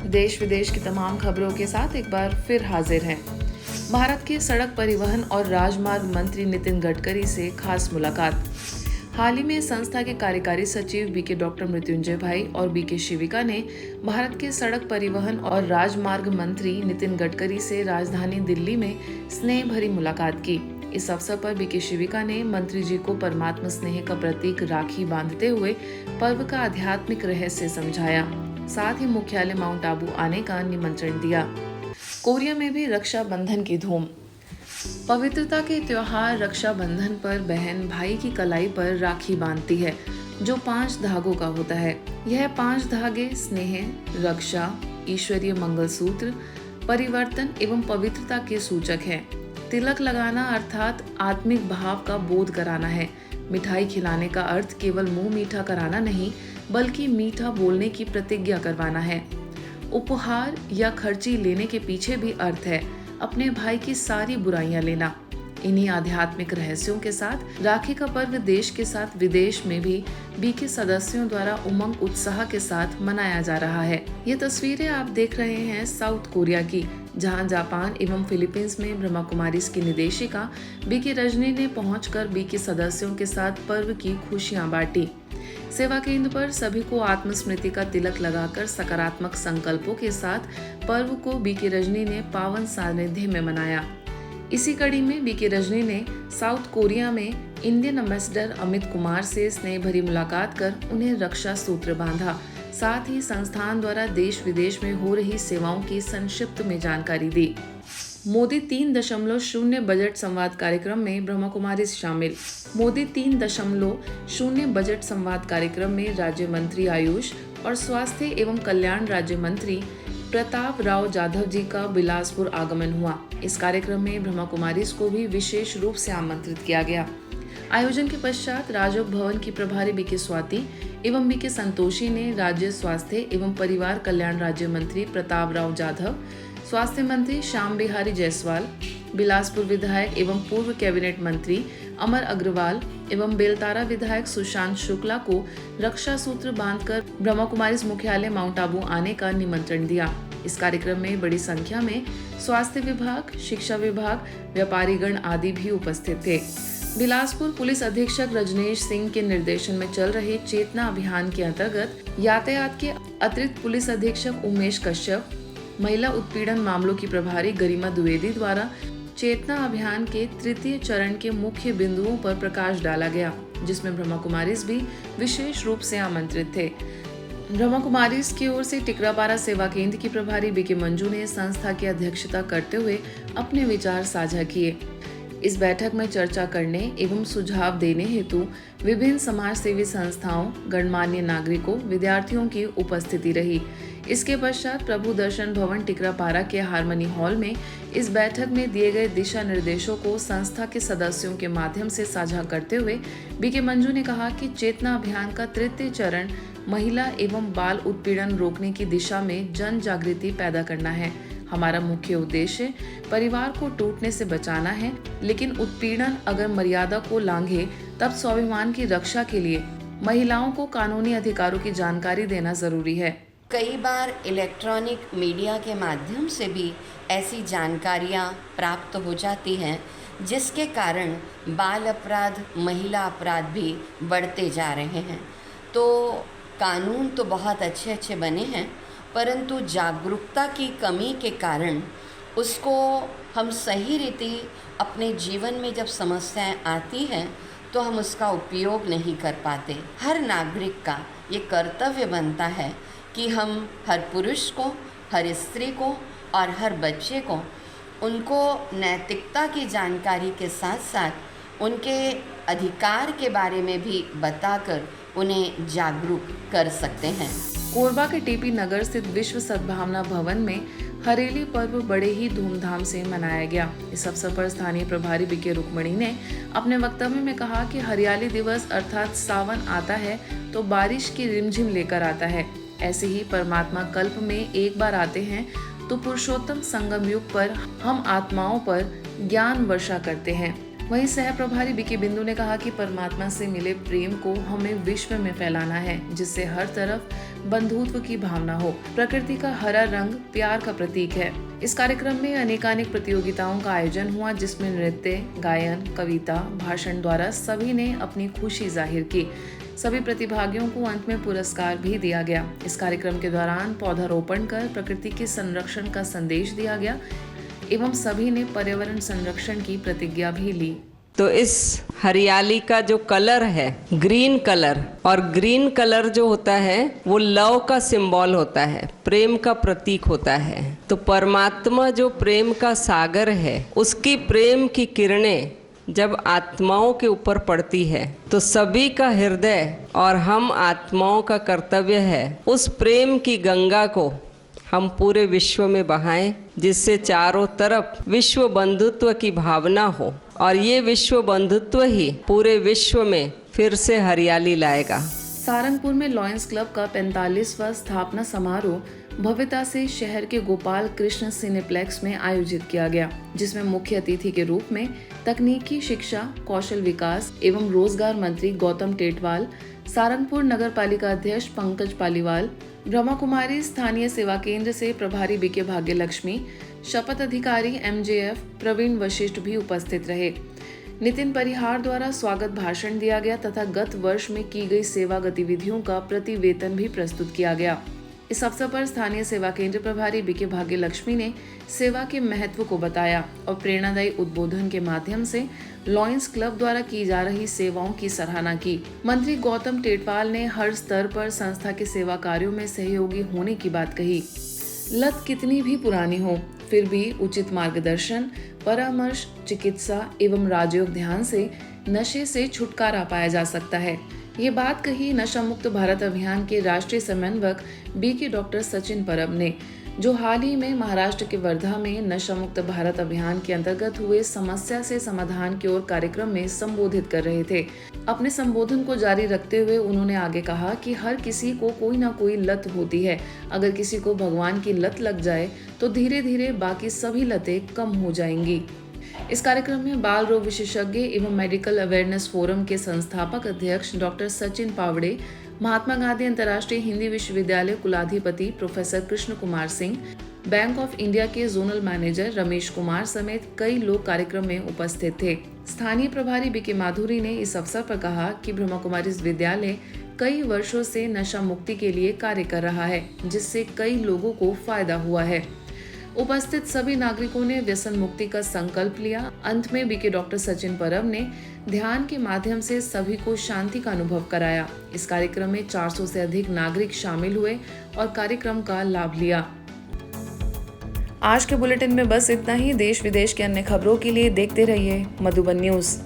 देश विदेश की तमाम खबरों के साथ एक बार फिर हाजिर हैं। भारत के सड़क परिवहन और राजमार्ग मंत्री नितिन गडकरी से खास मुलाकात। हाल ही में संस्था के कार्यकारी सचिव बीके डॉक्टर मृत्युंजय भाई और बीके शिविका ने भारत के सड़क परिवहन और राजमार्ग मंत्री नितिन गडकरी से राजधानी दिल्ली में स्नेह भरी मुलाकात की। इस अवसर पर बीके शिविका ने मंत्री जी को परमात्मा स्नेह का प्रतीक राखी बांधते हुए पर्व का आध्यात्मिक रहस्य समझाया। साथ ही मुख्यालय माउंट आबू आने का निमंत्रण दिया। कोरिया में भी रक्षाबंधन की धूम। पवित्रता के त्योहार रक्षाबंधन पर बहन भाई की कलाई पर राखी बांधती है, जो 5 धागों का होता है। यह 5 धागे स्नेह, रक्षा, ईश्वरीय मंगलसूत्र, परिवर्तन एवं पवित्रता के सूचक हैं। तिलक लगाना अर्थात आत्मिक भाव का बोध कराना है। मिठाई खिलाने का अर्थ केवल मुंह मीठा कराना नहीं, बल्कि मीठा बोलने की प्रतिज्ञा करवाना है। उपहार या खर्ची लेने के पीछे भी अर्थ है, अपने भाई की सारी बुराइयां लेना। इन्हीं आध्यात्मिक रहस्यों के साथ राखी का पर्व देश के साथ विदेश में भी बीके सदस्यों द्वारा उमंग उत्साह के साथ मनाया जा रहा है। ये तस्वीरें आप देख रहे हैं साउथ कोरिया की, जहां जापान एवं फिलीपींस में ब्रह्मा कुमारीज की निदेशिका बीके रजनी ने पहुंचकर बीके सदस्यों के साथ पर्व की खुशियां बांटी। सेवा केंद्र पर सभी को आत्मस्मृति का तिलक लगाकर सकारात्मक संकल्पों के साथ पर्व को बीके रजनी ने पावन सानिध्य में मनाया। इसी कड़ी में बीके रजनी ने साउथ कोरिया में इंडियन एम्बेसडर अमित कुमार से स्नेह भरी मुलाकात कर उन्हें रक्षा सूत्र बांधा। साथ ही संस्थान द्वारा देश विदेश में हो रही सेवाओं की संक्षिप्त में जानकारी दी। मोदी 3.0 बजट संवाद कार्यक्रम में ब्रह्मा कुमारीज शामिल। मोदी 3.0 बजट संवाद कार्यक्रम में राज्य मंत्री आयुष और स्वास्थ्य एवं कल्याण राज्य मंत्री प्रताप राव जाधव जी का बिलासपुर आगमन हुआ। इस कार्यक्रम में ब्रह्मा कुमारीज को भी विशेष रूप से आमंत्रित किया गया। आयोजन के पश्चात राजयोग भवन की प्रभारी बीके स्वाति एवं बीके संतोषी ने राज्य स्वास्थ्य एवं परिवार कल्याण राज्य मंत्री प्रताप राव जाधव, स्वास्थ्य मंत्री श्याम बिहारी जायसवाल, बिलासपुर विधायक एवं पूर्व कैबिनेट मंत्री अमर अग्रवाल एवं बेलतारा विधायक सुशांत शुक्ला को रक्षा सूत्र बांधकर ब्रह्मा कुमारीज मुख्यालय माउंट आबू आने का निमंत्रण दिया। इस कार्यक्रम में बड़ी संख्या में स्वास्थ्य विभाग, शिक्षा विभाग, व्यापारीगण आदि भी उपस्थित थे। बिलासपुर पुलिस अधीक्षक रजनेश सिंह के निर्देशन में चल रहे चेतना अभियान के अंतर्गत यातायात के अतिरिक्त पुलिस अधीक्षक उमेश कश्यप, महिला उत्पीड़न मामलों की प्रभारी गरिमा द्विवेदी द्वारा चेतना अभियान के 3य चरण के मुख्य बिंदुओं पर प्रकाश डाला गया, जिसमें ब्रह्मा कुमारीज भी विशेष रूप से आमंत्रित थे। ब्रह्मा कुमारीज की ओर से टिकरापारा सेवा केंद्र की प्रभारी बीके मंजू ने संस्था की अध्यक्षता करते हुए अपने विचार साझा किए। इस बैठक में चर्चा करने एवं सुझाव देने हेतु विभिन्न समाज सेवी संस्थाओं, गणमान्य नागरिकों, विद्यार्थियों की उपस्थिति रही। इसके पश्चात प्रभु दर्शन भवन टिकरापारा के हारमनी हॉल में इस बैठक में दिए गए दिशा निर्देशों को संस्था के सदस्यों के माध्यम से साझा करते हुए बीके मंजू ने कहा कि चेतना अभियान का 3य चरण महिला एवं बाल उत्पीड़न रोकने की दिशा में जन जागृति पैदा करना है। हमारा मुख्य उद्देश्य परिवार को टूटने से बचाना है, लेकिन उत्पीड़न अगर मर्यादा को लांघे तब स्वाभिमान की रक्षा के लिए महिलाओं को कानूनी अधिकारों की जानकारी देना जरूरी है। कई बार इलेक्ट्रॉनिक मीडिया के माध्यम से भी ऐसी जानकारियां प्राप्त हो जाती हैं, जिसके कारण बाल अपराध, महिला अपराध भी बढ़ते जा रहे हैं। तो कानून तो बहुत अच्छे बने हैं, परंतु जागरूकता की कमी के कारण उसको हम सही रीति अपने जीवन में जब समस्याएं आती हैं तो हम उसका उपयोग नहीं कर पाते। हर नागरिक का ये कर्तव्य बनता है कि हम हर पुरुष को, हर स्त्री को और हर बच्चे को उनको नैतिकता की जानकारी के साथ साथ उनके अधिकार के बारे में भी बताकर उन्हें जागरूक कर सकते हैं। कोरबा के टीपी नगर स्थित विश्व सद्भावना भवन में हरेली पर्व बड़े ही धूमधाम से मनाया गया। इस अवसर पर स्थानीय प्रभारी बीके रुक्मणी ने अपने वक्तव्य में कहा कि हरियाली दिवस अर्थात सावन आता है तो बारिश की रिमझिम लेकर आता है। ऐसे ही परमात्मा कल्प में एक बार आते हैं तो पुरुषोत्तम संगम युग पर हम आत्माओं पर ज्ञान वर्षा करते हैं। वहीं सह प्रभारी बीके बिंदु ने कहा कि परमात्मा से मिले प्रेम को हमें विश्व में फैलाना है, जिससे हर तरफ बंधुत्व की भावना हो। प्रकृति का हरा रंग प्यार का प्रतीक है। इस कार्यक्रम में अनेकानेक प्रतियोगिताओं का आयोजन हुआ, जिसमें नृत्य, गायन, कविता, भाषण द्वारा सभी ने अपनी खुशी जाहिर की। सभी प्रतिभागियों को अंत में पुरस्कार भी दिया गया। इस कार्यक्रम के दौरान पौधारोपण कर प्रकृति के संरक्षण का संदेश दिया गया एवं सभी ने पर्यावरण संरक्षण की प्रतिज्ञा भी ली। तो इस हरियाली का जो कलर है ग्रीन कलर, और ग्रीन कलर जो होता है वो लव का सिंबल होता है, प्रेम का प्रतीक होता है। तो परमात्मा जो प्रेम का सागर है, उसकी प्रेम की किरणें जब आत्माओं के ऊपर पड़ती है तो सभी का हृदय और हम आत्माओं का कर्तव्य है उस प्रेम की गंगा को हम पूरे विश्व में बहाएं, जिससे चारों तरफ विश्व बंधुत्व की भावना हो, और ये विश्व बंधुत्व ही पूरे विश्व में फिर से हरियाली लाएगा। सारंगपुर में लॉयंस क्लब का 45वां स्थापना समारोह भव्यता से शहर के गोपाल कृष्ण सिनेप्लेक्स में आयोजित किया गया, जिसमें मुख्य अतिथि के रूप में तकनीकी शिक्षा, कौशल विकास एवं रोजगार मंत्री गौतम टेटवाल, सारंगपुर नगर पालिका अध्यक्ष पंकज पालीवाल, ब्रह्मा कुमारी स्थानीय सेवा केंद्र से प्रभारी बीके भाग्यलक्ष्मी, शपथ अधिकारी MJF प्रवीण वशिष्ठ भी उपस्थित रहे। नितिन परिहार द्वारा स्वागत भाषण दिया गया तथा गत वर्ष में की गई सेवा गतिविधियों का प्रतिवेदन भी प्रस्तुत किया गया। इस अवसर पर स्थानीय सेवा केंद्र प्रभारी बीके भाग्यलक्ष्मी ने सेवा के महत्व को बताया और प्रेरणादायी उद्बोधन के माध्यम से लॉयंस क्लब द्वारा की जा रही सेवाओं की सराहना की। मंत्री गौतम टेटवाल ने हर स्तर पर संस्था के सेवा कार्यों में सहयोगी होने की बात कही। लत कितनी भी पुरानी हो, फिर भी उचित मार्गदर्शन, परामर्श, चिकित्सा एवं राजयोग ध्यान से नशे से छुटकारा पाया जा सकता है। ये बात कही नशा मुक्त भारत अभियान के राष्ट्रीय समन्वयक बीके डॉक्टर सचिन परब ने, जो हाल ही में महाराष्ट्र के वर्धा में नशा मुक्त भारत अभियान के अंतर्गत हुए समस्या से समाधान की ओर कार्यक्रम में संबोधित कर रहे थे। अपने संबोधन को जारी रखते हुए उन्होंने आगे कहा कि हर किसी को कोई ना कोई लत होती है। अगर किसी को भगवान की लत लग जाए तो धीरे धीरे बाकी सभी लतें कम हो जाएंगी। इस कार्यक्रम में बाल रोग विशेषज्ञ एवं मेडिकल अवेयरनेस फोरम के संस्थापक अध्यक्ष डॉक्टर सचिन पावड़े, महात्मा गांधी अंतर्राष्ट्रीय हिंदी विश्वविद्यालय कुलाधिपति professor Krishna Kumar Singh, bank of India के जोनल मैनेजर रमेश कुमार समेत कई लोग कार्यक्रम में उपस्थित थे। स्थानीय प्रभारी बीके माधुरी ने इस अवसर पर कहा कि ब्रह्मा कुमारी विद्यालय कई वर्षों से नशा मुक्ति के लिए कार्य कर रहा है, जिससे कई लोगों को फायदा हुआ है। उपस्थित सभी नागरिकों ने व्यसन मुक्ति का संकल्प लिया। अंत में बीके डॉक्टर सचिन परब ने ध्यान के माध्यम से सभी को शांति का अनुभव कराया। इस कार्यक्रम में 400 से अधिक नागरिक शामिल हुए और कार्यक्रम का लाभ लिया। आज के बुलेटिन में बस इतना ही। देश विदेश के अन्य खबरों के लिए देखते रहिए मधुबन न्यूज।